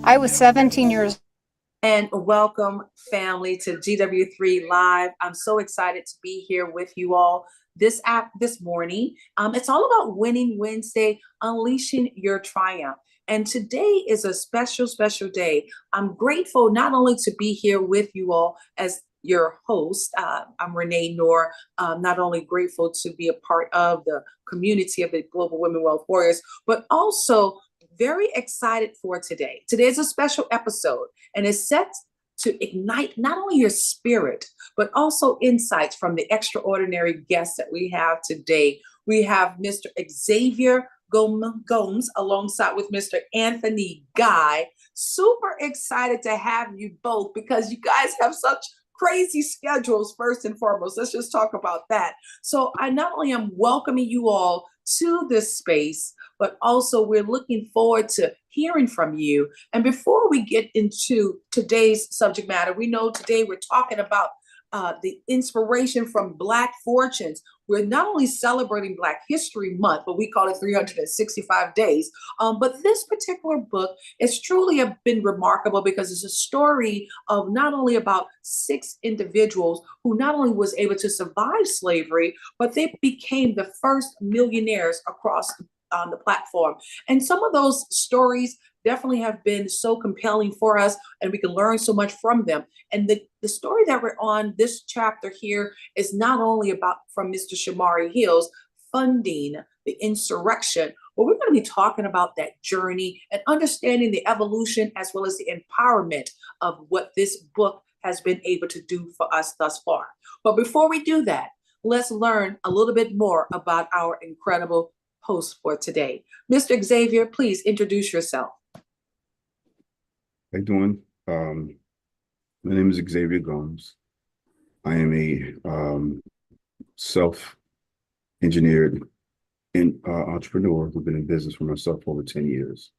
I was 17 years. And welcome, family, to GW3 Live. I'm so excited to be here with you all this morning. It's all about Winning Wednesday, unleashing your triumph. And today is a special, special day. I'm grateful not only to be here with you all as your host. I'm Renee Noor. Not only grateful to be a part of the community of the Global Women Wealth Warriors, but also very excited for today. Today is a special episode and it's set to ignite not only your spirit, but also insights from the extraordinary guests that we have today. We have Mr. Xavier Gomes alongside with Mr. Anthony Guy. Super excited to have you both because you guys have such crazy schedules. First and foremost, let's just talk about that. So I not only am welcoming you all to this space, but also we're looking forward to hearing from you. And before we get into today's subject matter, we know today we're talking about the inspiration from Black fortunes. We're not only celebrating Black History Month, but we call it 365 days. But this particular book has truly been remarkable because it's a story of not only about 6 individuals who not only was able to survive slavery, but they became the first millionaires across on the platform. And some of those stories definitely have been so compelling for us, and we can learn so much from them. And the story that we're on this chapter here is not only about from Mr. Shamari Hills funding the insurrection, but we're going to be talking about that journey and understanding the evolution as well as the empowerment of what this book has been able to do for us thus far. But before we do that, let's learn a little bit more about our incredible host for today. Mr. Xavier, please introduce yourself. How you doing? My name is Xavier Gomes. I am a self-engineered entrepreneur who's been in business for myself for over 10 years.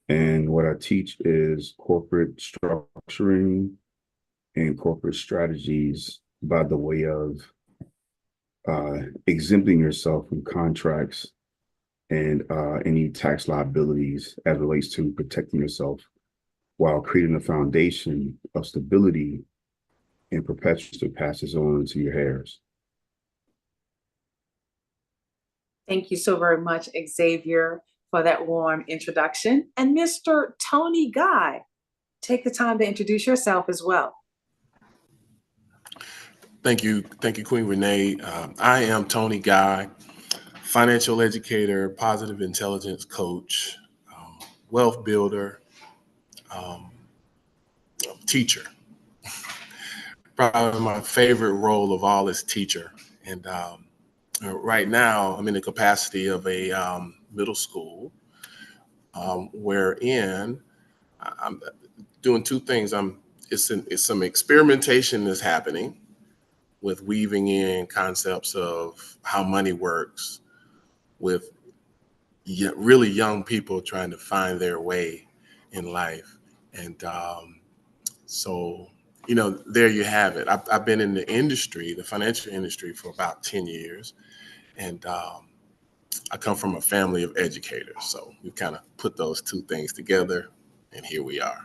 And what I teach is corporate structuring and corporate strategies by the way of exempting yourself from contracts and any tax liabilities as relates to protecting yourself while creating a foundation of stability and perpetuates to passes on to your heirs. Thank you so very much, Xavier, for that warm introduction. And Mr. Tony Guy, take the time to introduce yourself as well. Thank you, Queen Renee. I am Tony Guy, financial educator, positive intelligence coach, wealth builder, teacher. Probably my favorite role of all is teacher. And right now I'm in the capacity of a middle school wherein I'm doing 2 things. It's some experimentation that's happening with weaving in concepts of how money works with really young people trying to find their way in life. And so, there you have it. I've been in the industry, the financial industry, for about 10 years. And I come from a family of educators. So we kind of put those 2 things together, and here we are.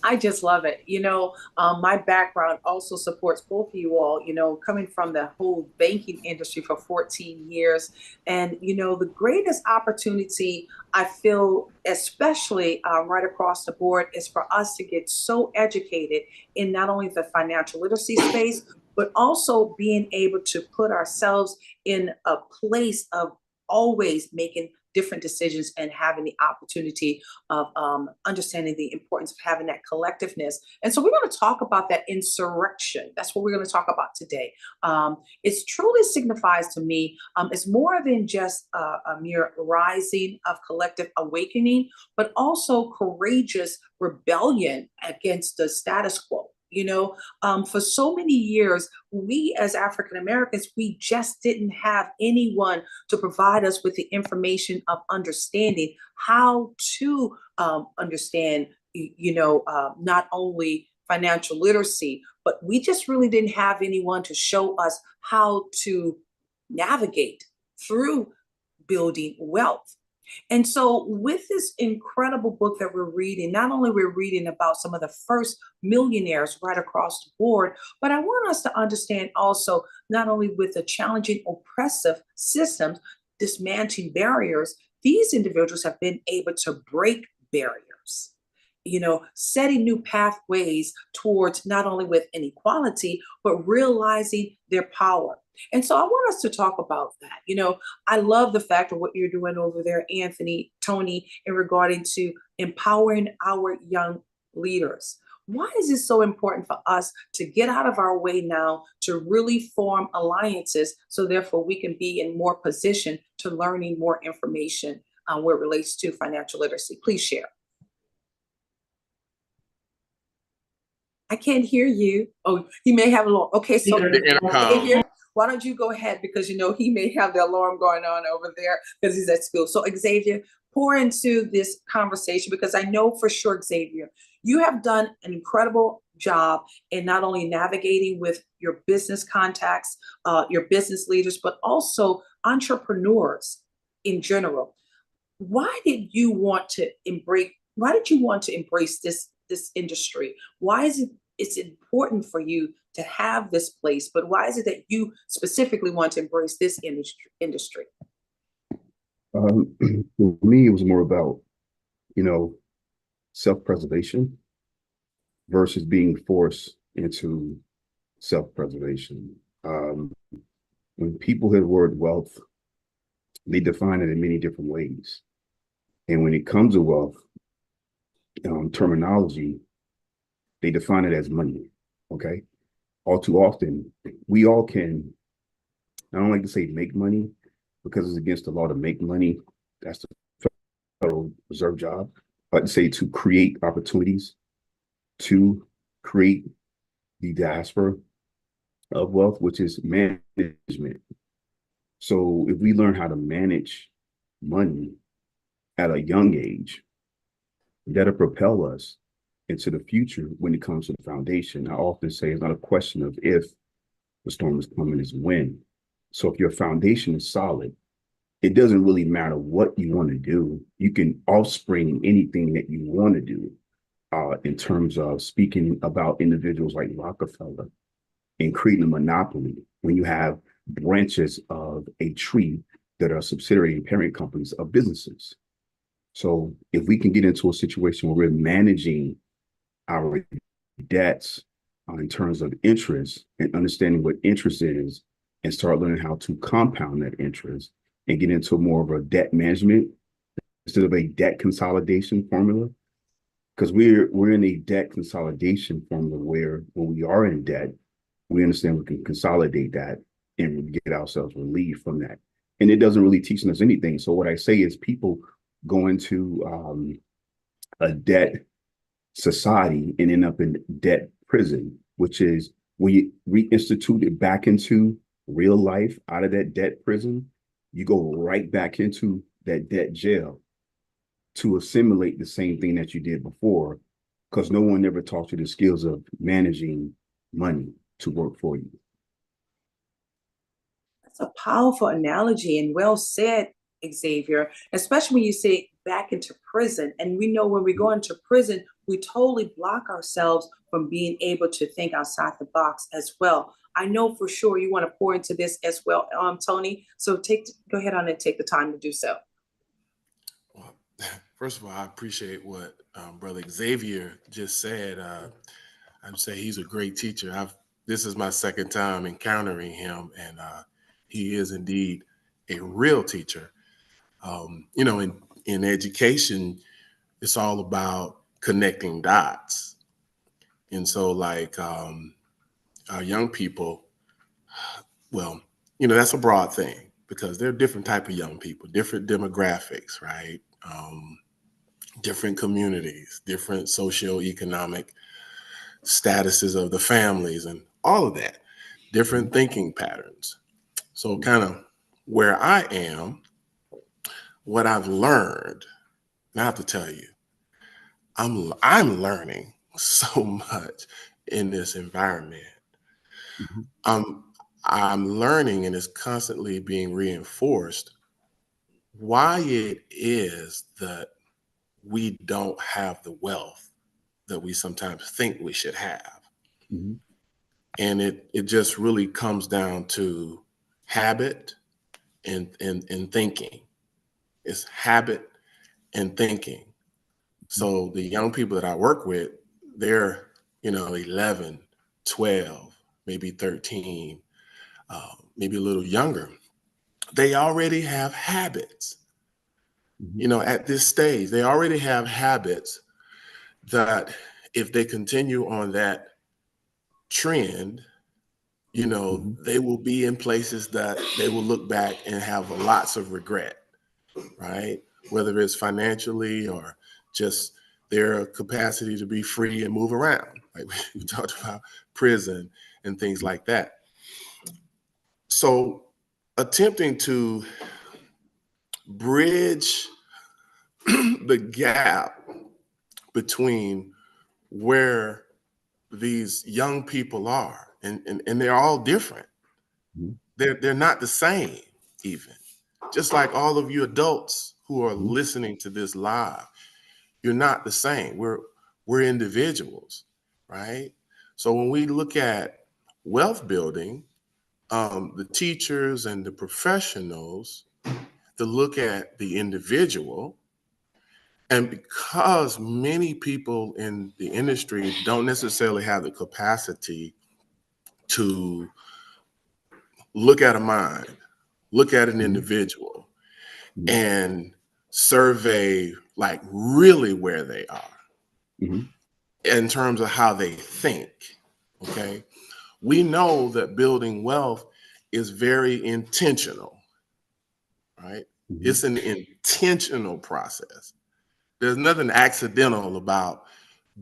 I just love it. My background also supports both of you all, coming from the whole banking industry for 14 years. And, the greatest opportunity I feel, especially right across the board, is for us to get so educated in not only the financial literacy space, but also being able to put ourselves in a place of always making different decisions and having the opportunity of understanding the importance of having that collectiveness. And so we're going to talk about that insurrection. That's what we're going to talk about today. It truly signifies to me, it's more than just a mere rising of collective awakening, but also courageous rebellion against the status quo. For so many years, we as African Americans, we just didn't have anyone to provide us with the information of understanding how to understand, not only financial literacy, but we just really didn't have anyone to show us how to navigate through building wealth. And so, with this incredible book that we're reading, not only we're reading about some of the first millionaires right across the board, but I want us to understand also not only with the challenging, oppressive systems, dismantling barriers, these individuals have been able to break barriers. Setting new pathways towards not only with inequality, but realizing their power. And so I want us to talk about that. I love the fact of what you're doing over there, Anthony, Tony, in regarding to empowering our young leaders. Why is it so important for us to get out of our way now to really form alliances so therefore we can be in more position to learning more information where it relates to financial literacy? Please share. I can't hear you. Oh, he may have a little. Okay, so The intercom. Xavier, why don't you go ahead because he may have the alarm going on over there because he's at school. So Xavier, pour into this conversation because I know for sure, Xavier, you have done an incredible job in not only navigating with your business contacts, your business leaders, but also entrepreneurs in general. Why did you want to embrace? Why did you want to embrace this industry? Why is it's important for you to have this place, but why is it that you specifically want to embrace this industry? For me, it was more about, you know, self-preservation versus being forced into self-preservation. When people hear the word wealth, they define it in many different ways. And when it comes to wealth, terminology, they define it as money. Okay. All too often, we all can, I don't like to say make money because it's against the law to make money. That's the Federal Reserve job. But to say to create opportunities, to create the diaspora of wealth, which is management. So if we learn how to manage money at a young age, that'll propel us into the future when it comes to the foundation. I often say it's not a question of if the storm is coming, it's when. So if your foundation is solid, it doesn't really matter what you want to do. You can offspring anything that you want to do in terms of speaking about individuals like Rockefeller and creating a monopoly when you have branches of a tree that are subsidiary and parent companies of businesses. So if we can get into a situation where we're managing our debts in terms of interest and understanding what interest is and start learning how to compound that interest and get into more of a debt management instead of a debt consolidation formula. Because we're in a debt consolidation formula where when we are in debt, we understand we can consolidate that and get ourselves relieved from that. And it doesn't really teach us anything. So what I say is people go into a debt society and end up in debt prison, which is when you reinstitute it back into real life out of that debt prison, you go right back into that debt jail to assimilate the same thing that you did before, because no one ever taught you the skills of managing money to work for you. That's a powerful analogy and well said, Xavier, especially when you say back into prison. And we know when we go into prison, we totally block ourselves from being able to think outside the box as well. I know for sure you want to pour into this as well, Tony. So go ahead on and take the time to do so. Well, first of all, I appreciate what Brother Xavier just said. I'd say he's a great teacher. This is my second time encountering him, and he is indeed a real teacher. In education, it's all about connecting dots. And so like our young people, well, that's a broad thing because there are different type of young people, different demographics, right? Different communities, different socioeconomic statuses of the families and all of that, different thinking patterns. So kind of where I am, what I've learned, and I have to tell you, I'm learning so much in this environment. Mhm. I'm learning and it's constantly being reinforced why it is that we don't have the wealth that we sometimes think we should have. Mm-hmm. And it just really comes down to habit and thinking. It's habit and thinking. So the young people that I work with, they're, 11, 12, maybe 13, maybe a little younger. They already have habits. Mm-hmm. At this stage, they already have habits that if they continue on that trend, Mm-hmm. they will be in places that they will look back and have lots of regret, right? Whether it's financially or just their capacity to be free and move around. Like we talked about prison and things like that. So attempting to bridge the gap between where these young people are, and they're all different. Mm-hmm. They're not the same, even. Just like all of you adults who are Mm-hmm. listening to this live, you're not the same. We're individuals, right? So when we look at wealth building, the teachers and the professionals to look at the individual. And because many people in the industry don't necessarily have the capacity to look at a mind, look at an Mm-hmm. individual, Mm-hmm. and survey like really where they are Mm-hmm. in terms of how they think. Okay. We know that building wealth is very intentional, right? Mm-hmm. It's an intentional process. There's nothing accidental about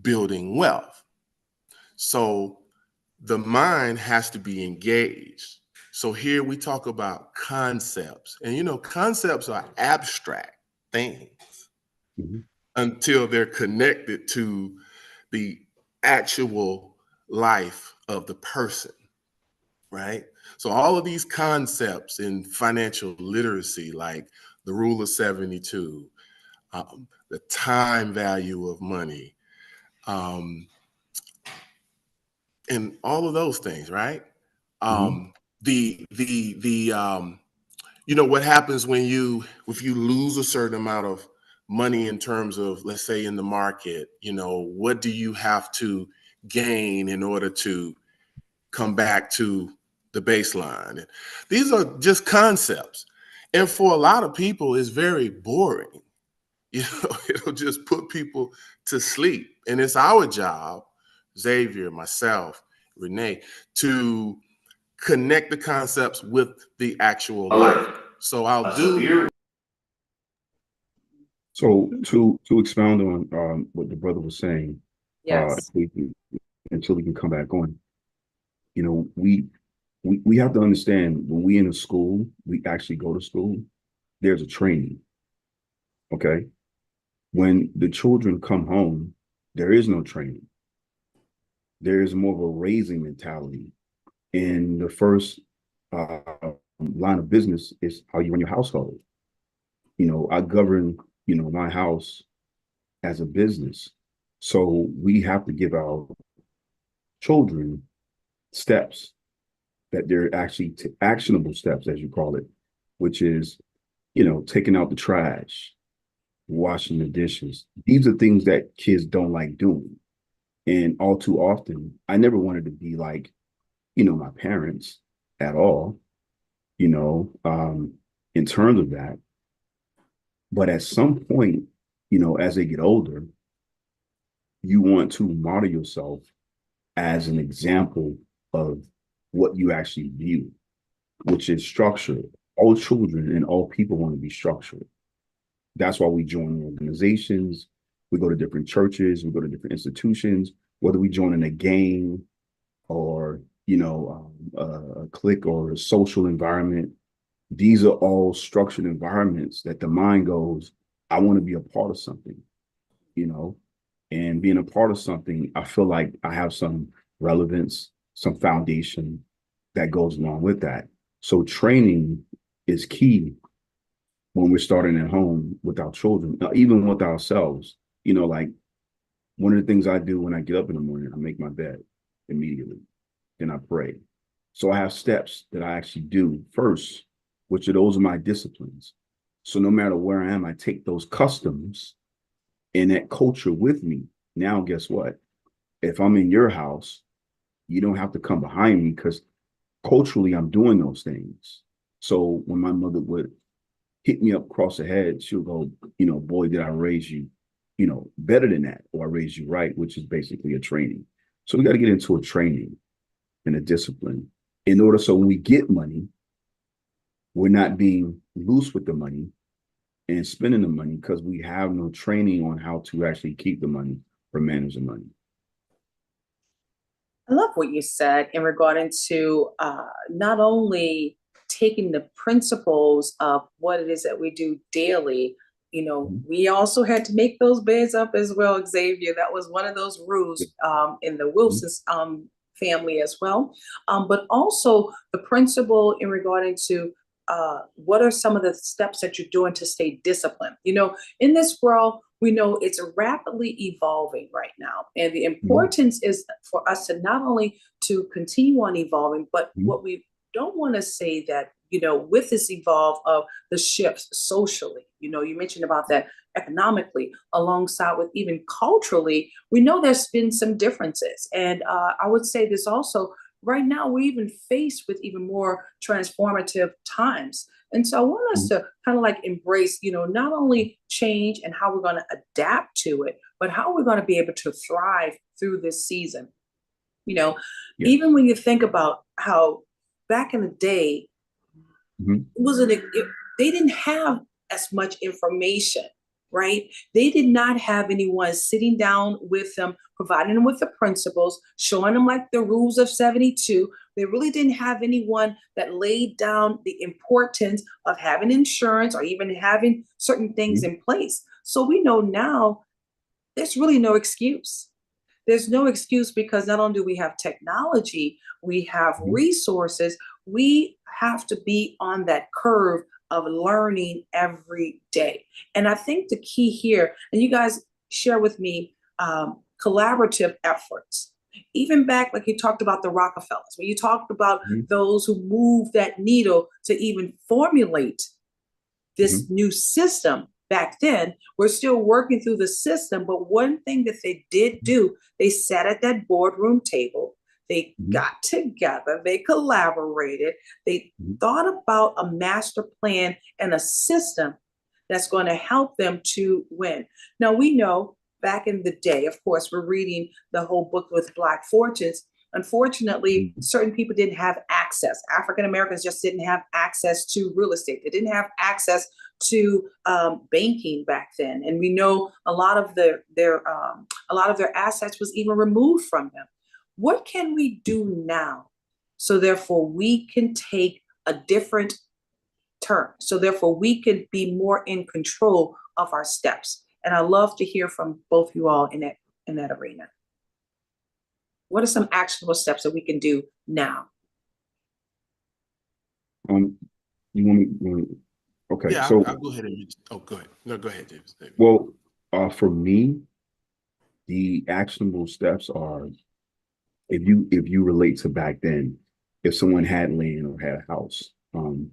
building wealth. So the mind has to be engaged. So here we talk about concepts, and concepts are abstract things Mm-hmm. until they're connected to the actual life of the person, right? So all of these concepts in financial literacy, like the rule of 72, the time value of money, um, and all of those things, right? Mm-hmm. The what happens when if you lose a certain amount of money in terms of, let's say, in the market, what do you have to gain in order to come back to the baseline? And these are just concepts. And for a lot of people, it's very boring. It'll just put people to sleep. And it's our job, Xavier, myself, Renee, to connect the concepts with the actual life. So I'll do. So to expound on what the brother was saying, Yes. until we can come back on, we have to understand when we in a school, we actually go to school, there's a training. Okay. When the children come home, there is no training. There is more of a raising mentality. And the first uh, line of business is how you run your household. I govern, my house as a business. So we have to give our children steps that they're actually actionable steps, as you call it, which is, taking out the trash, washing the dishes. These are things that kids don't like doing. And all too often, I never wanted to be like, my parents at all, you know, um, in terms of that. But at some point, as they get older, you want to model yourself as an example of what you actually view, which is structure. All children and all people want to be structured. That's why we join organizations. We go to different churches. We go to different institutions. Whether we join in a gang or a clique or a social environment, these are all structured environments that the mind goes, I want to be a part of something, you know, and being a part of something, I feel like I have some relevance, some foundation that goes along with that. So training is key when we're starting at home with our children, even with ourselves. Like one of the things I do when I get up in the morning, I make my bed immediately, then I pray. So I have steps that I actually do first, which are those are my disciplines. So no matter where I am, I take those customs and that culture with me. Now, guess what? If I'm in your house, you don't have to come behind me because culturally I'm doing those things. So when my mother would hit me up across the head, she'll go, boy, did I raise you, better than that, or I raised you right, which is basically a training. So we got to get into a training and a discipline in order so when we get money, we're not being loose with the money and spending the money because we have no training on how to actually keep the money or manage the money. I love what you said in regarding to not only taking the principles of what it is that we do daily. We also had to make those beds up as well, Xavier. That was one of those rules in the Wilson's family as well. But also the principle in regarding to what are some of the steps that you're doing to stay disciplined? In this world, we know it's rapidly evolving right now. And the importance is for us to not only to continue on evolving, but what we don't want to say that, with this evolve of the shifts socially, you mentioned about that economically, alongside with even culturally, we know there's been some differences. And I would say this also, right now, we're even faced with even more transformative times. And so I want us to kind of like embrace, not only change and how we're going to adapt to it, but how we're going to be able to thrive through this season. Even when you think about how back in the day, it wasn't, they didn't have as much information, right? They did not have anyone sitting down with them, providing them with the principles, showing them like the rules of 72. They really didn't have anyone that laid down the importance of having insurance or even having certain things in place. So we know now there's really no excuse. There's no excuse because not only do we have technology, we have resources, we have to be on that curve of learning every day. And I think the key here, and you guys share with me collaborative efforts. Even back, like you talked about the Rockefellers, when you talked about those who moved that needle to even formulate this new system back then, we're still working through the system. But one thing that they did do, they sat at that boardroom table, they got together, they collaborated, they thought about a master plan and a system that's going to help them to win. Now, we know back in the day, of course, we're reading the whole book with Black Fortunes. Unfortunately, certain people didn't have access. African Americans just didn't have access to real estate. They didn't have access to banking back then, and we know a lot of their assets was even removed from them. What can we do now, so therefore we can take a different turn? So therefore we can be more in control of our steps. And I love to hear from both you all in that arena. What are some actionable steps that we can do now? You want me? Okay, Yeah, so I'll go ahead and. Oh, go ahead. No, go ahead, James. Well, for me, the actionable steps are if you relate to back then, if someone had land or had a house, and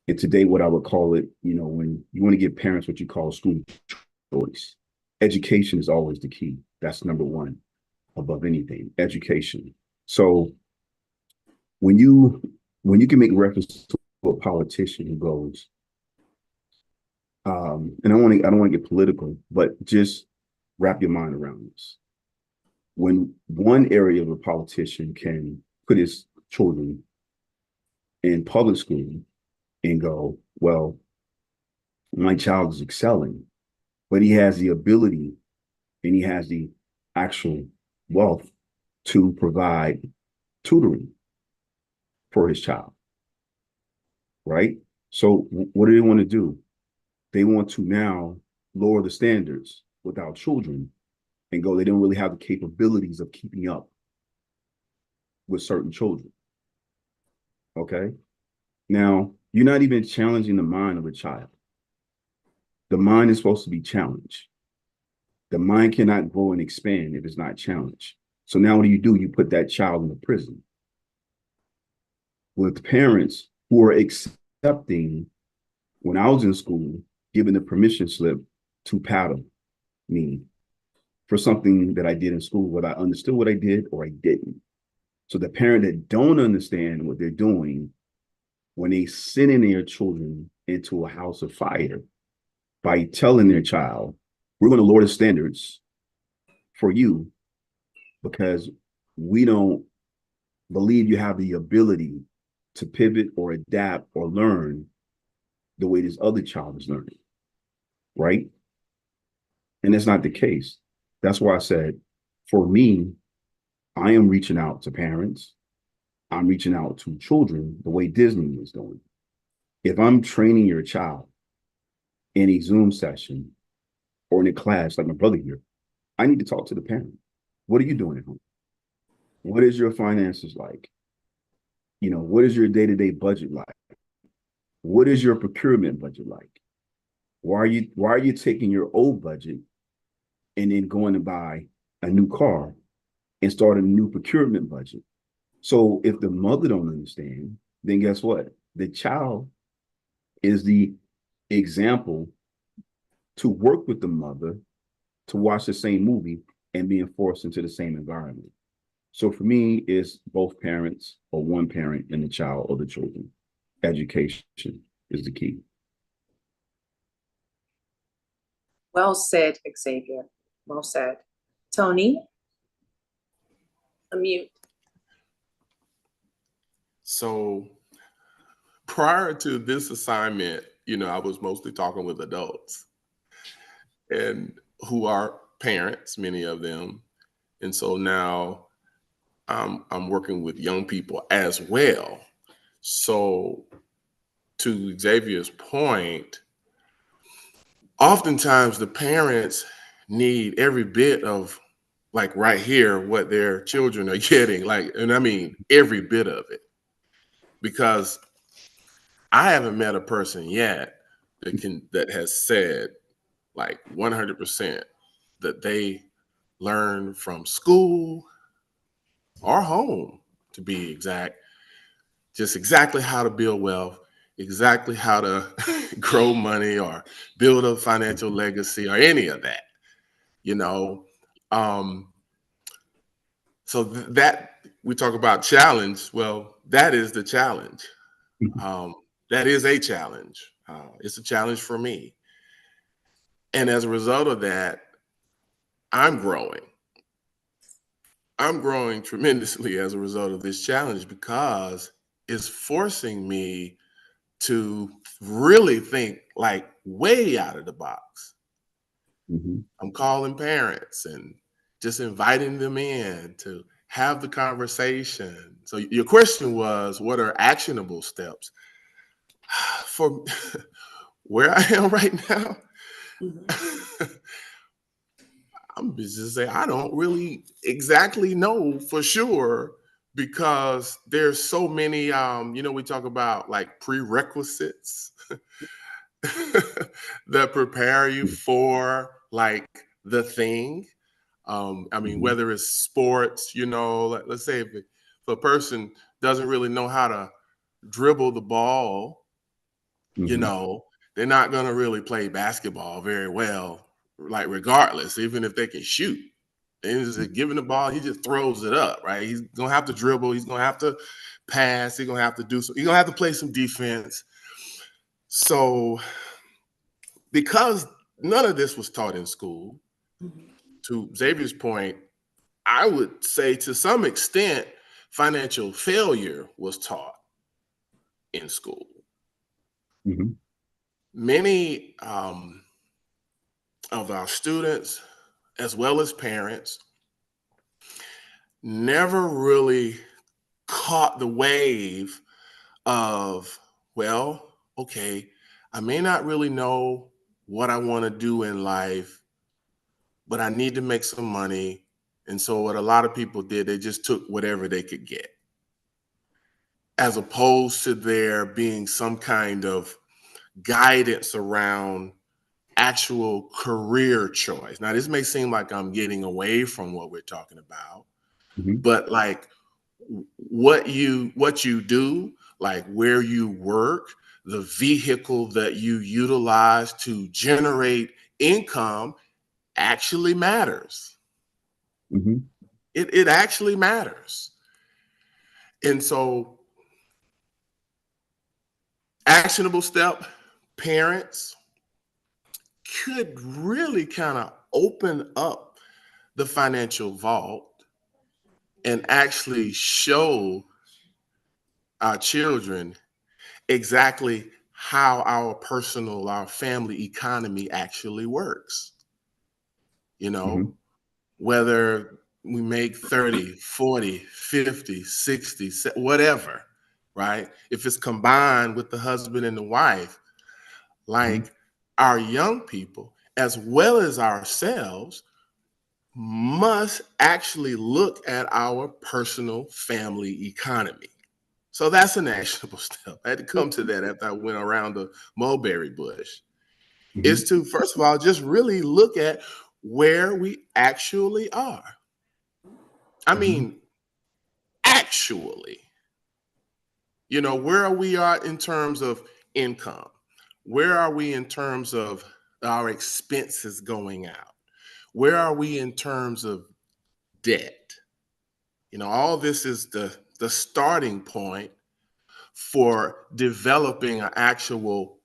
today what I would call it, when you want to give parents what you call school choice, education is always the key. That's number one above anything, education. So when you can make reference to a politician who goes, and I don't want to get political, but just wrap your mind around this. When one area of a politician can put his children in public school and go, well, my child is excelling, but he has the ability and he has the actual wealth to provide tutoring for his child, right? So what do they want to do? They want to now lower the standards with our children and go, they don't really have the capabilities of keeping up with certain children. Okay. Now, you're not even challenging the mind of a child. The mind is supposed to be challenged. The mind cannot grow and expand if it's not challenged. So now what do? You put that child in a prison with parents who are accepting, when I was in school, giving the permission slip to paddle me for something that I did in school, whether I understood what I did or I didn't. So the parent that don't understand what they're doing, when they sending their children into a house of fire by telling their child, we're going to lower the standards for you because we don't believe you have the ability to pivot or adapt or learn the way this other child is learning, right? And that's not the case. That's why I said, for me, I am reaching out to parents. I'm reaching out to children the way Disney is doing. If I'm training your child in a Zoom session or in a class like my brother here, I need to talk to the parent. What are you doing at home? What is your finances like? You know, what is your day-to-day budget like? What is your procurement budget like? Why are you taking your old budget and then going to buy a new car and start a new procurement budget? So if the mother don't understand, then guess what? The child is the example to work with the mother to watch the same movie and being forced into the same environment. So for me, it's both parents or one parent and the child or the children. Education is the key. Well said, Xavier. Well said. Tony, unmute. So prior to this assignment, I was mostly talking with adults and who are parents, many of them. And so now I'm working with young people as well. So to Xavier's point, oftentimes the parents need every bit of, like, right here what their children are getting, like, and I mean every bit of it, because I haven't met a person yet that has said like 100% that they learn from school or home, to be exact, just exactly how to build wealth, exactly how to grow money or build a financial legacy or any of that, you know. Um, so that we talk about challenge. Well, that is the challenge. Um, that is a challenge. It's a challenge for me. And as a result of that, I'm growing. I'm growing tremendously as a result of this challenge because it's forcing me to really think like way out of the box. Mhm. I'm calling parents and just inviting them in to have the conversation. So your question was, what are actionable steps? For where I am right now, I'm just saying I don't really exactly know for sure because there's so many we talk about like prerequisites that prepare you for like the thing. I mean, Mhm. whether it's sports, let's say if a person doesn't really know how to dribble the ball, Mhm. they're not going to really play basketball very well, like regardless, even if they can shoot. And just giving the ball, he just throws it up, right? He's going to have to dribble. He's going to have to pass. He's going to have to do some, he's going to have to play some defense. So because none of this was taught in school, to Xavier's point, I would say to some extent, financial failure was taught in school. Mhm. Many of our students, as well as parents, never really caught the wave of, well, okay, I may not really know what I want to do in life, but I need to make some money. And so what a lot of people did, they just took whatever they could get, as opposed to there being some kind of guidance around actual career choice. Now, this may seem like I'm getting away from what we're talking about, but like what you do, like where you work, the vehicle that you utilize to generate income actually matters. It actually matters. And so, actionable step, parents could really kind of open up the financial vault and actually show our children exactly how our family economy actually works. You know, whether we make 30, 40, 50, 60, whatever, right? If it's combined with the husband and the wife, like our young people, as well as ourselves, must actually look at our personal family economy. So that's an actionable step. I had to come to that after I went around the mulberry bush. Is to, first of all, just really look at where we actually are. I mean, actually, where are we at in terms of income? Where are we in terms of our expenses going out? Where are we in terms of debt? All this is the starting point for developing an actual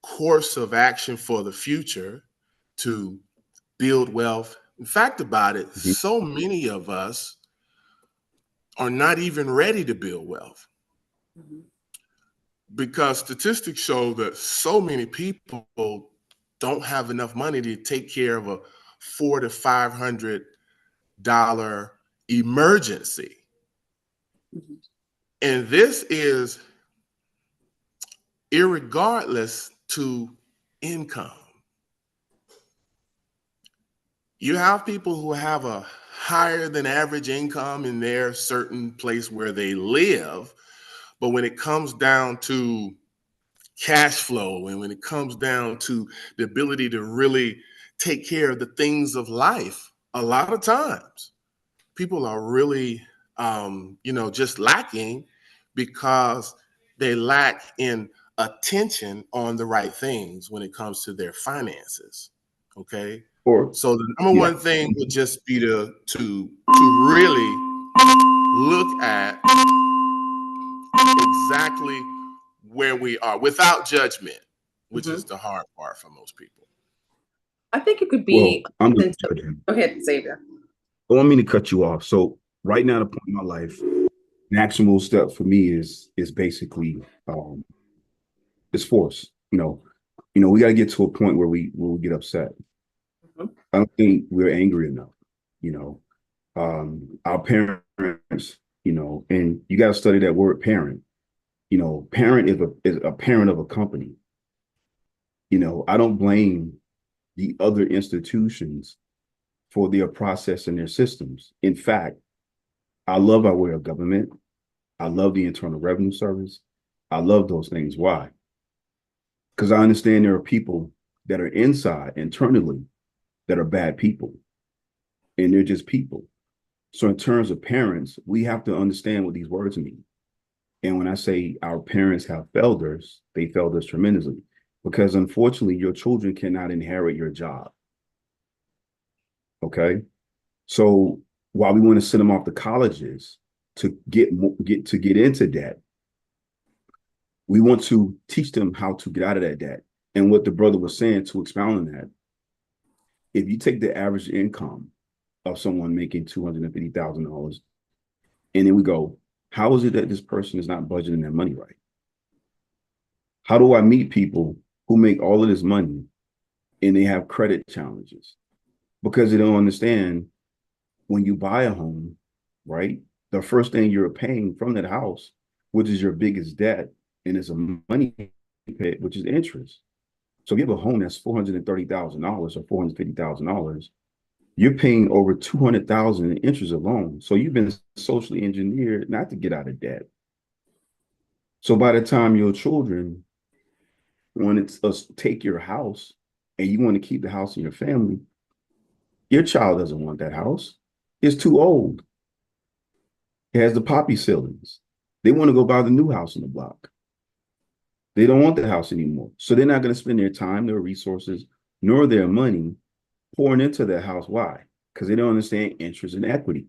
course of action for the future to build wealth. In fact, about it, so many of us are not even ready to build wealth because statistics show that so many people don't have enough money to take care of a $400 to $500 emergency. And this is irregardless to income. You have people who have a higher than average income in their certain place where they live, but when it comes down to cash flow and when it comes down to the ability to really take care of the things of life, a lot of times people are really just lacking because they lack in attention on the right things when it comes to their finances. Okay. So the number one thing would just be to really look at exactly where we are without judgment, which is the hard part for most people. I think it could be. I'm Go ahead, Xavier. I don't mean to cut you off. So right now, the point in my life, an actionable step for me is basically is force. We got to get to a point where we get upset. I don't think we're angry enough. Our parents, and you got to study that word parent. Parent is a parent of a company. I don't blame the other institutions for their process and their systems. In fact, I love our way of government. I love the Internal Revenue Service. I love those things. Why? Because I understand there are people that are inside internally that are bad people, and they're just people. So in terms of parents, we have to understand what these words mean. And when I say our parents have failed us, they failed us tremendously because unfortunately your children cannot inherit your job. Okay. So while we want to send them off to colleges to get into debt, we want to teach them how to get out of that debt. And what the brother was saying, to expound on that, if you take the average income of someone making $250,000, and then we go, how is it that this person is not budgeting their money right? How do I meet people who make all of this money and they have credit challenges? Because they don't understand when you buy a home, right? The first thing you're paying from that house, which is your biggest debt, and it's a money pit, which is interest. So if you have a home that's $430,000 or $450,000, you're paying over $200,000 in interest alone. So you've been socially engineered not to get out of debt. So by the time your children want to take your house, and you want to keep the house in your family, your child doesn't want that house. It's too old. It has the poppy ceilings. They want to go buy the new house in the block. They don't want the house anymore. So they're not going to spend their time, their resources, nor their money pouring into their house. Why? Because they don't understand interest and equity.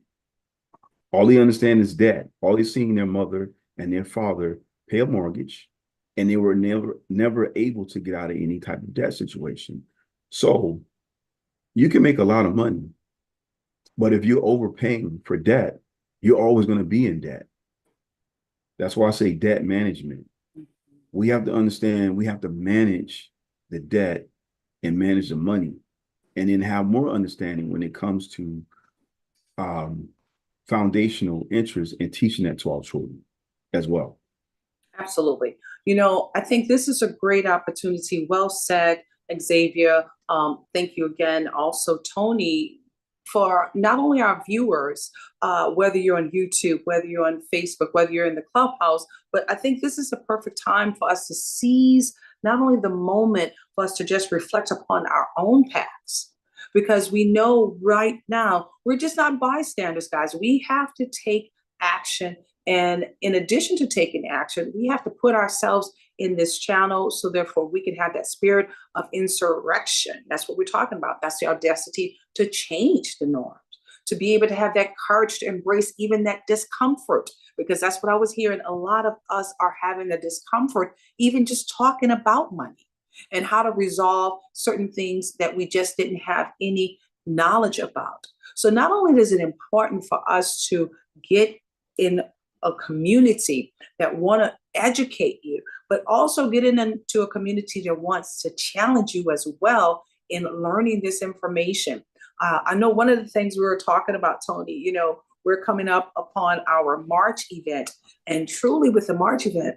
All they understand is debt. All they're seeing their mother and their father pay a mortgage, and they were never able to get out of any type of debt situation. So you can make a lot of money, but if you're overpaying for debt, you're always going to be in debt. That's why I say debt management. We have to understand, we have to manage the debt and manage the money, and then have more understanding when it comes to foundational interest and teaching that to our children as well. Absolutely. I think this is a great opportunity. Well said, Xavier. Thank you again. Also, Tony, for not only our viewers, whether you're on YouTube, whether you're on Facebook, whether you're in the clubhouse, but I think this is the perfect time for us to seize not only the moment for us to just reflect upon our own paths, because we know right now we're just not bystanders, guys. We have to take action. And in addition to taking action, we have to put ourselves in this channel so therefore we can have that spirit of insurrection. That's what we're talking about. That's the audacity to change the norms, to be able to have that courage to embrace even that discomfort, because that's what I was hearing. A lot of us are having the discomfort, even just talking about money and how to resolve certain things that we just didn't have any knowledge about. So not only is it important for us to get in a community that want to educate you, but also get into a community that wants to challenge you as well in learning this information. I know one of the things we were talking about, Tony, we're coming up upon our March event, and truly with the March event,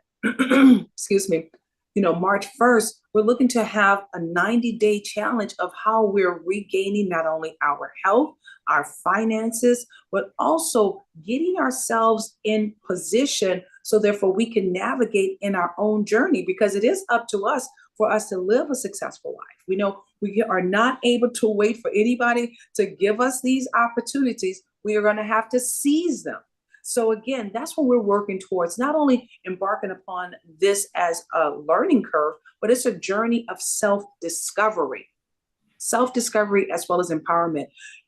excuse me, March 1st, we're looking to have a 90-day challenge of how we're regaining not only our health, our finances, but also getting ourselves in position so therefore we can navigate in our own journey, because it is up to us for us to live a successful life. We know we are not able to wait for anybody to give us these opportunities. We are going to have to seize them. So again, that's what we're working towards, not only embarking upon this as a learning curve, but it's a journey of self-discovery as well as empowerment.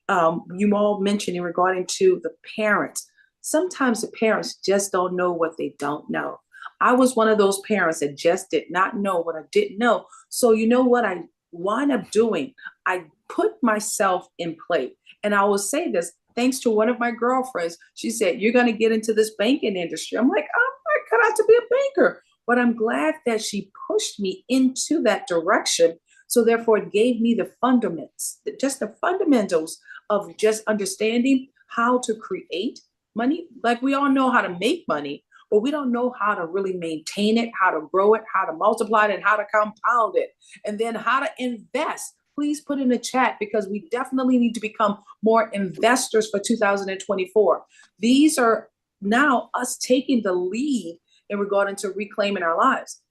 You all mentioned in regarding to the parents. Sometimes the parents just don't know what they don't know. I was one of those parents that just did not know what I didn't know. So you know what I wind up doing? I put myself in play. And I will say this, thanks to one of my girlfriends. She said, "You're going to get into this banking industry." I'm like, I'm not cut out to be a banker. But I'm glad that she pushed me into that direction. So therefore, it gave me the fundamentals, just the fundamentals of just understanding how to create money. Like we all know how to make money, but we don't know how to really maintain it, how to grow it, how to multiply it, and how to compound it, and then how to invest. Please put in the chat, because we definitely need to become more investors for 2024. These are now us taking the lead in regard to reclaiming our lives.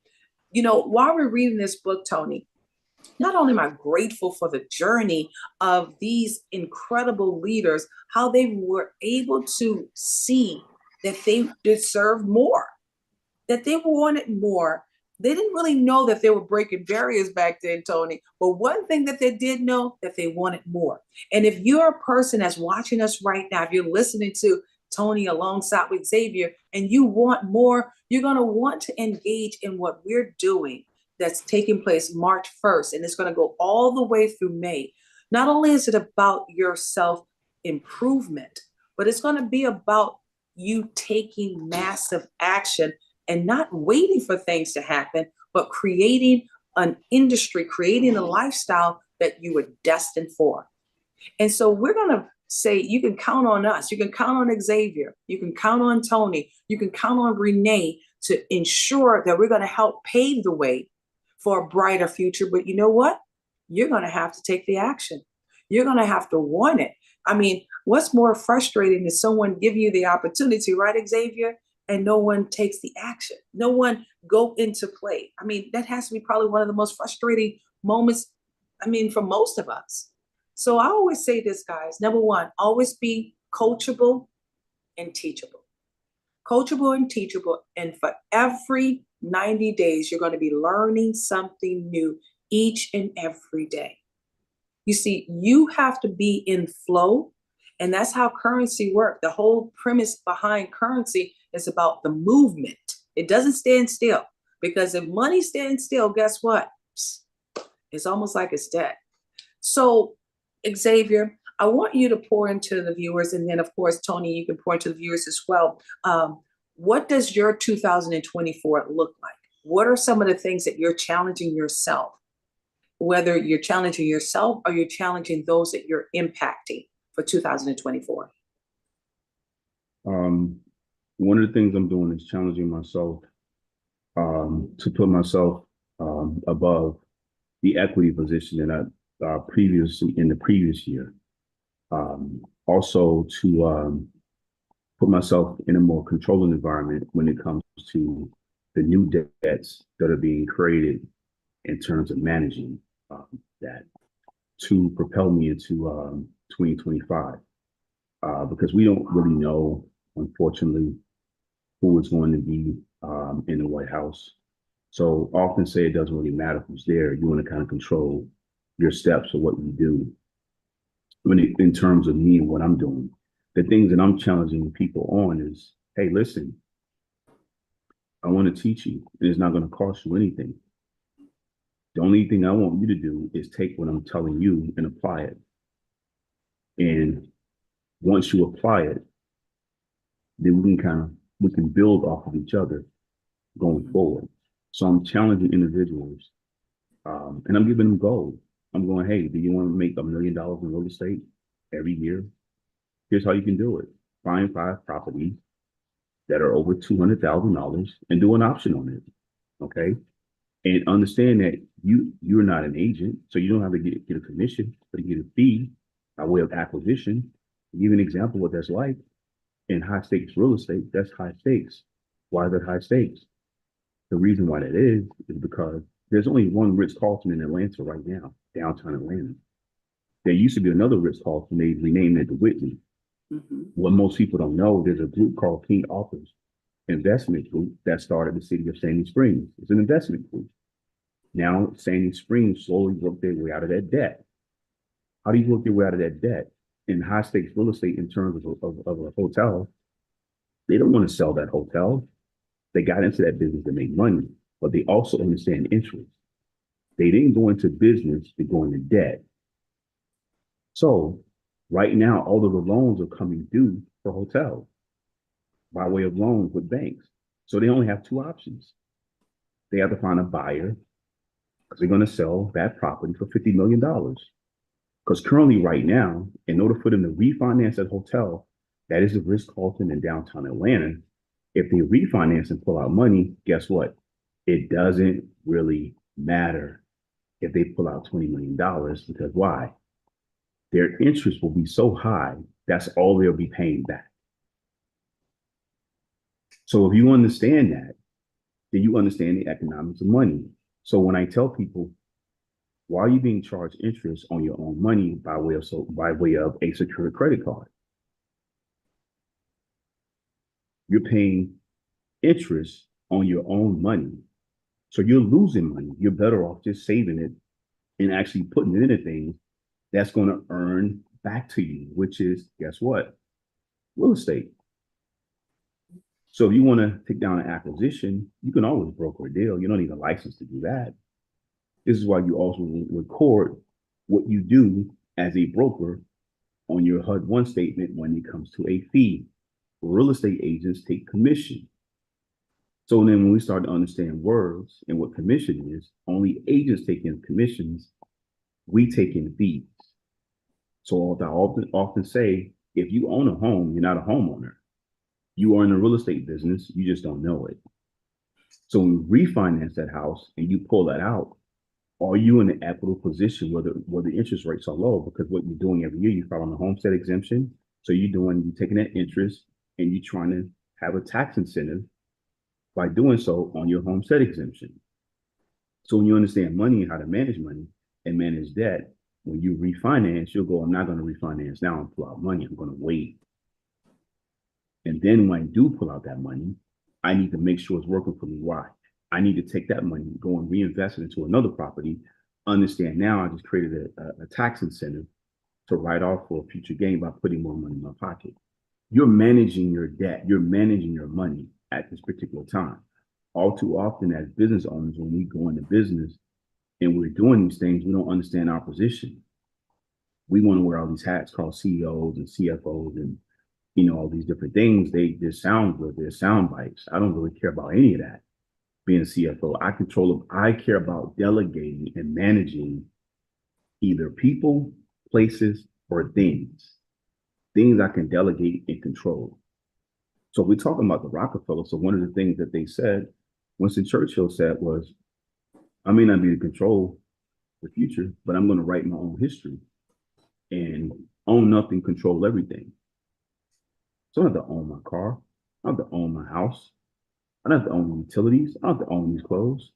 While we're reading this book, Tony, not only am I grateful for the journey of these incredible leaders, how they were able to see that they deserve more, that they wanted more. They didn't really know that they were breaking barriers back then, Tony. But one thing that they did know, that they wanted more. And if you're a person that's watching us right now, if you're listening to Tony alongside with Xavier, and you want more, you're going to want to engage in what we're doing that's taking place March 1st. And it's going to go all the way through May. Not only is it about your self-improvement, but it's going to be about you taking massive action and not waiting for things to happen, but creating an industry, creating a lifestyle that you were destined for. And so we're going to say, you can count on us. You can count on Xavier. You can count on Tony. You can count on Renee to ensure that we're going to help pave the way for a brighter future. But you know what? You're going to have to take the action. You're going to have to want it. I mean, what's more frustrating is someone give you the opportunity, right, Xavier? And no one takes the action. No one go into play. I mean, that has to be probably one of the most frustrating moments I mean, for most of us. So I always say this, guys. Number one, always be coachable and teachable. Coachable and teachable. And for every 90 days, you're going to be learning something new each and every day. You see, you have to be in flow, and that's how currency works. The whole premise behind currency is about the movement. It doesn't stand still, because if money stands still, guess what? It's almost like it's dead. So, Xavier, I want you to pour into the viewers, and then, of course, Tony, you can pour into the viewers as well. What does your 2024 look like? What are some of the things that you're challenging yourself? Whether you're challenging yourself or you're challenging those that you're impacting for 2024? One of the things I'm doing is challenging myself to put myself above the equity position that I previously in the previous year. Also to put myself in a more controlling environment when it comes to the new debts that are being created in terms of managing that, to propel me into 2025, because we don't really know, unfortunately, who is going to be in the White House. So often say it doesn't really matter who's there. You want to kind of control your steps or what you do. In terms of me and what I'm doing, the things that I'm challenging people on is, hey, listen, I want to teach you, and it's not going to cost you anything. The only thing I want you to do is take what I'm telling you and apply it. And once you apply it, then we can build off of each other going forward. So I'm challenging individuals, and I'm giving them goals. I'm going, hey, do you want to make $1 million in real estate every year? Here's how you can do it. Find 5 properties that are over $200,000 and do an option on it. Okay. And understand that you're not an agent, so you don't have to get a commission, but you get a fee by way of acquisition. I'll give you an example of what that's like. In high stakes real estate, that's high stakes. Why is that high stakes? The reason why that is because there's only one Ritz-Carlton in Atlanta right now, downtown Atlanta. There used to be another Ritz-Carlton, they renamed it the Whitney. Mm-hmm. What most people don't know, there's a group called King Authors Investment Group that started the city of Sandy Springs. It's an investment group. Now, Sandy Springs slowly worked their way out of that debt. How do you work your way out of that debt? In high stakes real estate, in terms of a hotel, they don't want to sell that hotel. They got into that business to make money, but they also understand interest. They didn't go into business to go into debt. So right now, all of the loans are coming due for hotels by way of loans with banks. So they only have 2 options. They have to find a buyer, because they're going to sell that property for $50 million. Because currently, right now, in order for them to refinance that hotel, that is the Ritz-Carlton in downtown Atlanta, if they refinance and pull out money, guess what? It doesn't really matter if they pull out $20 million, because why? Their interest will be so high, that's all they'll be paying back. So if you understand that, then you understand the economics of money. So when I tell people, why are you being charged interest on your own money by way of a secured credit card? You're paying interest on your own money. So you're losing money. You're better off just saving it and actually putting it into things that's going to earn back to you, which is, guess what? Real estate. So if you want to take down an acquisition, you can always broker a deal. You don't need a license to do that. This is why you also record what you do as a broker on your HUD-1 statement when it comes to a fee. Real estate agents take commission. So then when we start to understand words and what commission is, only agents take in commissions, we take in fees. So I often say, if you own a home, you're not a homeowner. You are in the real estate business, you just don't know it. So when we refinance that house and you pull that out, are you in an equitable position where the interest rates are low? Because what you're doing every year, you file on the homestead exemption. So you're taking that interest and you're trying to have a tax incentive by doing so on your homestead exemption. So when you understand money and how to manage money, and manage debt, when you refinance, you'll go, I'm not going to refinance now and pull out money. I'm going to wait. And then when I do pull out that money, I need to make sure it's working for me. Why? I need to take that money, go and reinvest it into another property. Understand now I just created a tax incentive to write off for a future gain by putting more money in my pocket. You're managing your debt. You're managing your money at this particular time. All too often as business owners, when we go into business and we're doing these things, we don't understand our position. We want to wear all these hats called CEOs and CFOs and all these different things. They sound good. They're sound bites. I don't really care about any of that. Being a CFO, I control them. I care about delegating and managing either people, places, or things. Things I can delegate and control. So we're talking about the Rockefeller. So one of the things that they said, Winston Churchill said was, I may not be able to control the future, but I'm going to write my own history and own nothing, control everything. So I don't have to own my car. I don't have to own my house. I don't have to own utilities. I don't have to own these clothes.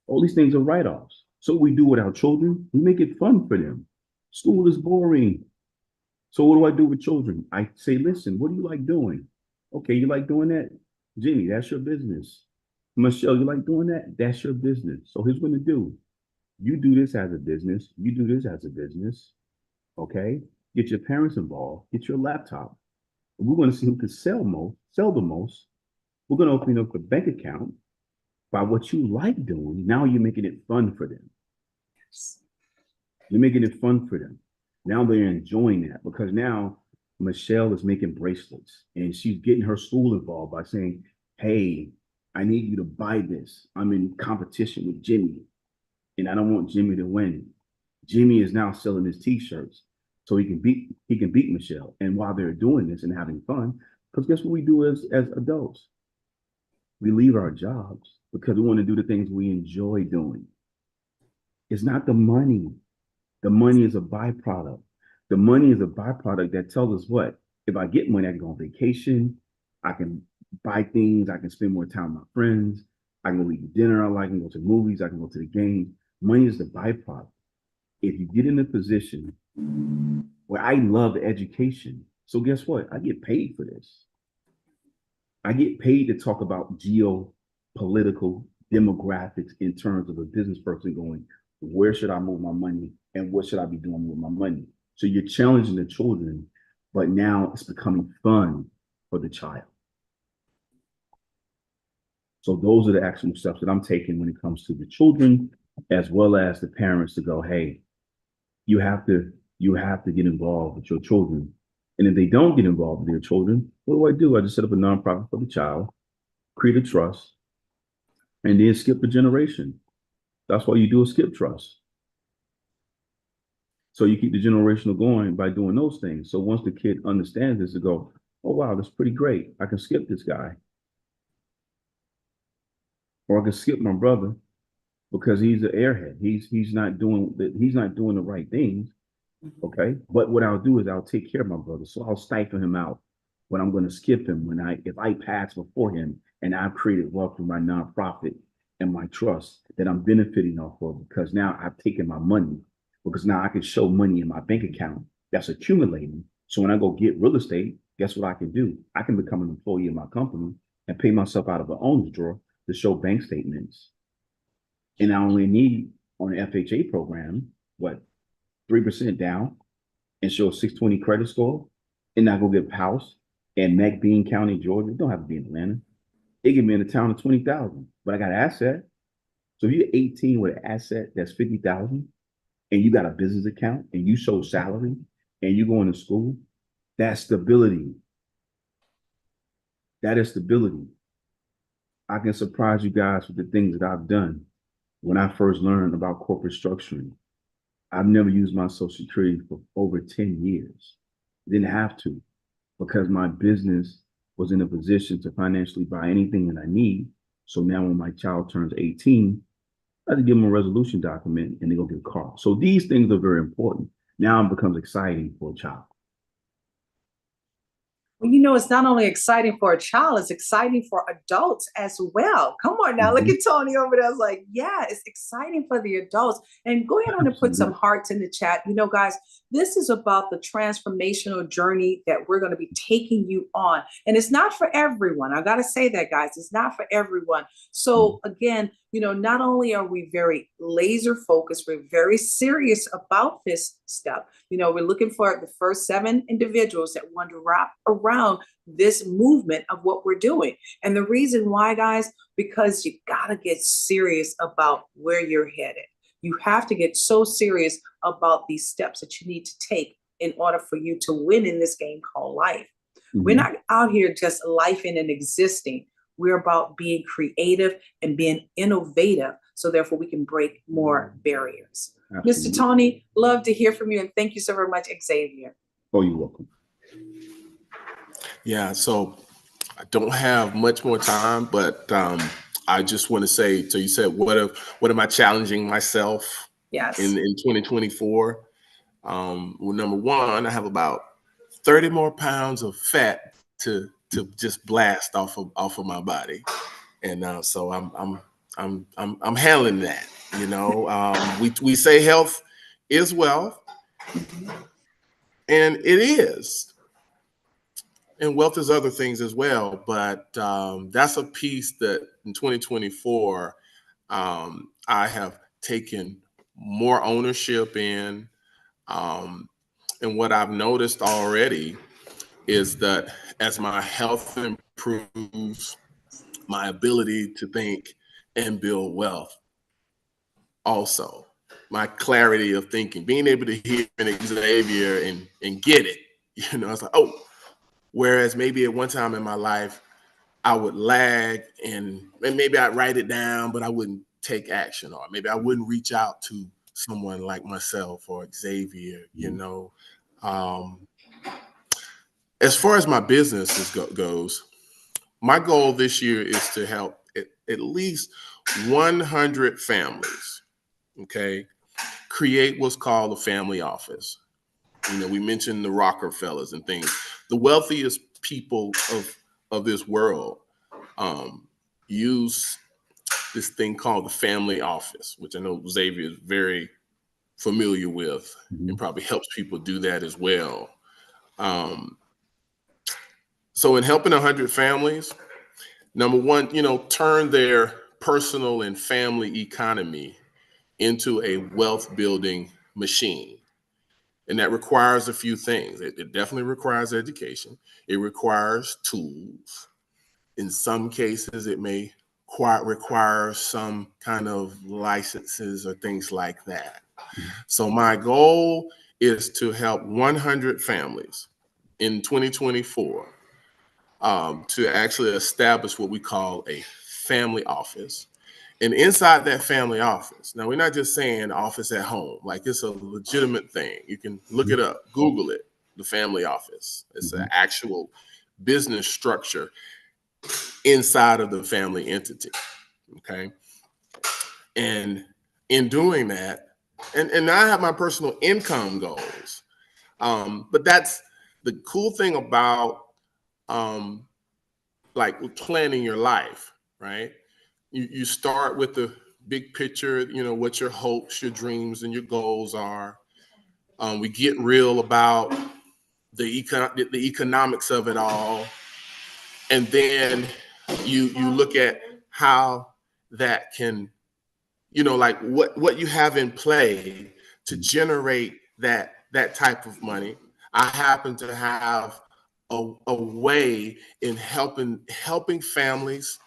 All these things are write-offs. So what we do with our children, we make it fun for them. School is boring. So what do I do with children? I say, listen, what do you like doing? Okay, you like doing that? Jimmy, that's your business. Michelle, you like doing that? That's your business. So here's what to do. You do this as a business. You do this as a business. Okay? Get your parents involved. Get your laptop. We're going to see who can sell the most. We're going to open up a bank account by what you like doing. Now you're making it fun for them. You're making it fun for them. Now they're enjoying that because now Michelle is making bracelets and she's getting her school involved by saying, hey, I need you to buy this. I'm in competition with Jimmy and I don't want Jimmy to win. Jimmy is now selling his t-shirts so he can beat Michelle. And while they're doing this and having fun, because guess what we do as adults? We leave our jobs because we want to do the things we enjoy doing. It's not the money. The money is a byproduct. The money is a byproduct that tells us what? If I get money, I can go on vacation. I can buy things. I can spend more time with my friends. I can go eat dinner I like. I can go to movies. I can go to the game. Money is the byproduct. If you get in a position where I love education, so guess what? I get paid for this. I get paid to talk about geopolitical demographics in terms of a business person going, where should I move my money and what should I be doing with my money? So you're challenging the children, but now it's becoming fun for the child. So those are the actual steps that I'm taking when it comes to the children, as well as the parents to go, hey, you have to get involved with your children. And if they don't get involved with their children, what do? I just set up a nonprofit for the child, create a trust, and then skip a generation. That's why you do a skip trust. So you keep the generational going by doing those things. So once the kid understands this, to go, oh, wow, that's pretty great. I can skip this guy. Or I can skip my brother because he's an airhead. He's not doing the right things. Okay. But what I'll do is I'll take care of my brother. So I'll stifle him out, but I'm going to skip him if I pass before him and I've created wealth through my nonprofit and my trust that I'm benefiting off of because now I've taken my money because now I can show money in my bank account that's accumulating. So when I go get real estate, guess what I can do? I can become an employee of my company and pay myself out of an owner's drawer to show bank statements. And I only need on the FHA program, 3% down and show a 620 credit score and I go get a house in McBean County, Georgia. It don't have to be in Atlanta. It can be in a town of 20,000, but I got an asset. So if you're 18 with an asset that's 50,000 and you got a business account and you show salary and you going to school, that's stability. That is stability. I can surprise you guys with the things that I've done when I first learned about corporate structuring. I've never used my Social Security for over 10 years. Didn't have to because my business was in a position to financially buy anything that I need. So now when my child turns 18, I have to give them a resolution document and they go get a car. So these things are very important. Now it becomes exciting for a child. Well, you know, it's not only exciting for a child, it's exciting for adults as well. Come on now, look Mhm. at Tony over there. I was like, yeah, it's exciting for the adults. And go ahead on and put some Absolutely. hearts in the chat. You know, guys, this is about the transformational journey that we're going to be taking you on. And it's not for everyone. I got to say that, guys, it's not for everyone. Mhm. So, again, you know, not only are we very laser focused, we're very serious about this stuff. You know, we're looking for the first 7 individuals that want to wrap around this movement of what we're doing. And the reason why, guys, because you got to get serious about where you're headed. You have to get so serious about these steps that you need to take in order for you to win in this game called life. We're Mhm. not out here just lifing and existing. We're about being creative and being innovative. So therefore we can break more barriers. Mr. Absolutely. Tony, love to hear from you. And thank you so very much, Xavier. Oh, you're welcome. Yeah, so I don't have much more time, but I just want to say, so you said, what am I challenging myself Yes. in 2024? Well, number one, I have about 30 more pounds of fat to just blast off of my body, and so I'm handling that. You know, we say health is wealth, Mhm. and it is, and wealth is other things as well. But that's a piece that in 2024 I have taken more ownership in. Um, and what I've noticed already is that as my health improves, my ability to think and build wealth also. My clarity of thinking, being able to hear an Xavier and get it. You know, it's like, oh, whereas maybe at one time in my life, I would lag and maybe I'd write it down, but I wouldn't take action, or maybe I wouldn't reach out to someone like myself or Xavier, you Mhm. know. Um, as far as my business goes, my goal this year is to help at least 100 families, okay, create what's called a family office. You know, we mentioned the Rockefellers and things. The wealthiest people of this world um, use this thing called the family office, which I know Xavier is very familiar with and Mhm. probably helps people do that as well. Um, so in helping 100 families, number one, you know, turn their personal and family economy into a wealth building machine. And that requires a few things. It definitely requires education. It requires tools. In some cases, it may require some kind of licenses or things like that. So my goal is to help 100 families in 2024 to actually establish what we call a family office. And inside that family office, now we're not just saying office at home, like it's a legitimate thing. You can look Mhm. it up, Google it, the family office. It's an Mhm. actual business structure inside of the family entity. Okay. And in doing that, and I have my personal income goals. But that's the cool thing about um, like planning your life, right? You start with the big picture, you know, what your hopes, your dreams, and your goals are. We get real about the economics of it all, and then you look at how that can, you know, like what you have in play to generate that type of money. I happen to have a way in helping families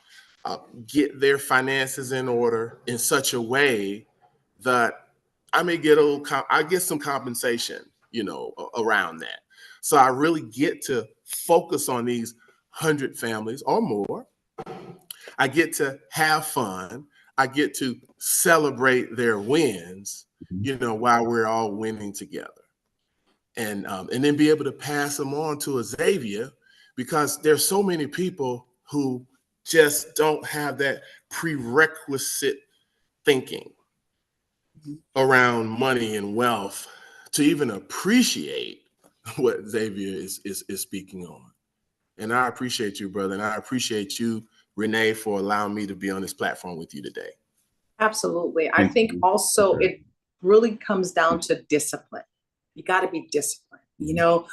uh, get their finances in order in such a way that I may get I get some compensation, you know, around that. So I really get to focus on these 100 families or more. I get to have fun. I get to celebrate their wins, Mhm. you know, while we're all winning together, and then be able to pass them on to a Xavier, because there's so many people who just don't have that prerequisite thinking around money and wealth to even appreciate what Xavier is speaking on. And I appreciate you, brother. And I appreciate you, Renee, for allowing me to be on this platform with you today. Absolutely. I Thank think you. also Okay. it really comes down to discipline. You got to be disciplined, you know,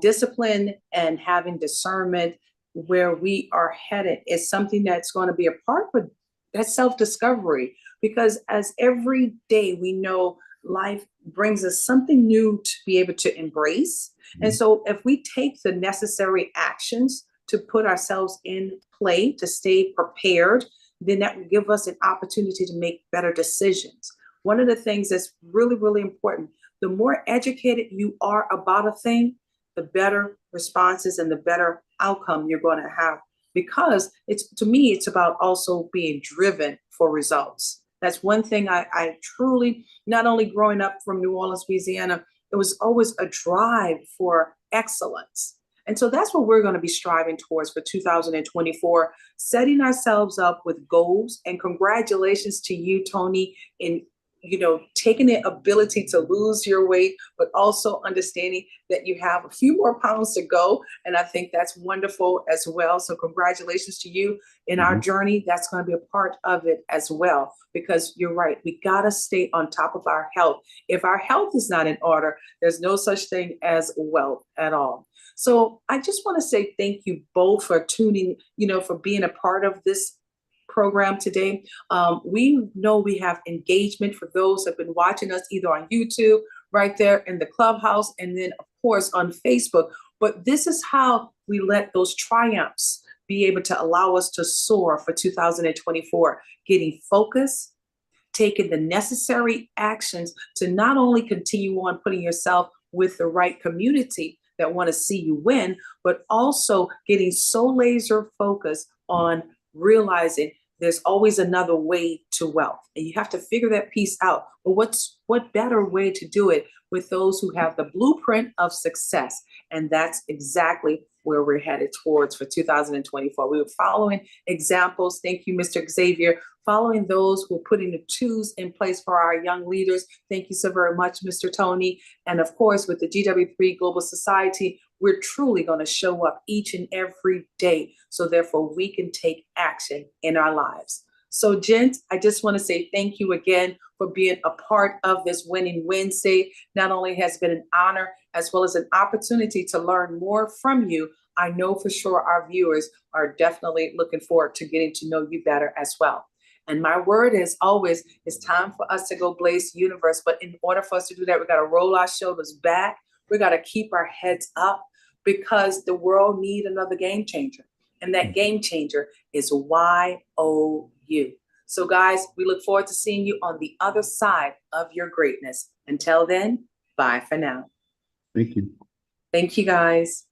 discipline and having discernment where we are headed is something that's going to be a part of that self-discovery, because as every day we know life brings us something new to be able to embrace. And so if we take the necessary actions to put ourselves in play, to stay prepared, then that will give us an opportunity to make better decisions. One of the things that's really, really important, the more educated you are about a thing, the better responses and the better outcome you're going to have. Because it's, to me, it's about also being driven for results. That's one thing I truly, not only growing up from New Orleans, Louisiana, it was always a drive for excellence. And so that's what we're going to be striving towards for 2024, setting ourselves up with goals. And congratulations to you, Tony, in taking the ability to lose your weight, but also understanding that you have a few more pounds to go. And I think that's wonderful as well. So congratulations to you in our journey. That's going to be a part of it as well, because you're right. We got to stay on top of our health. If our health is not in order, there's no such thing as wealth at all. So I just want to say thank you both for tuning, for being a part of this program today. We know we have engagement for those who have been watching us either on YouTube, right there in the clubhouse, and then of course on Facebook. But this is how we let those triumphs be able to allow us to soar for 2024, getting focused, taking the necessary actions to not only continue on putting yourself with the right community that want to see you win, but also getting so laser focused on realizing there's always another way to wealth, and you have to figure that piece out. But what better way to do it with those who have the blueprint of success? And that's exactly where we're headed towards for 2024. We were following examples. Thank you, Mr. Xavier. Following those who are putting the tools in place for our young leaders. Thank you so very much, Mr. Tony. And of course, with the GW3 Global Society, we're truly going to show up each and every day, so therefore we can take action in our lives. So, gents, I just want to say thank you again for being a part of this Winning Wednesday. Not only has it been an honor, as well as an opportunity to learn more from you, I know for sure our viewers are definitely looking forward to getting to know you better as well. And my word is always, it's time for us to go blaze the universe. But in order for us to do that, we got to roll our shoulders back. We got to keep our heads up, because the world needs another game changer. And that game changer is YOU. So guys, we look forward to seeing you on the other side of your greatness. Until then, bye for now. Thank you. Thank you, guys.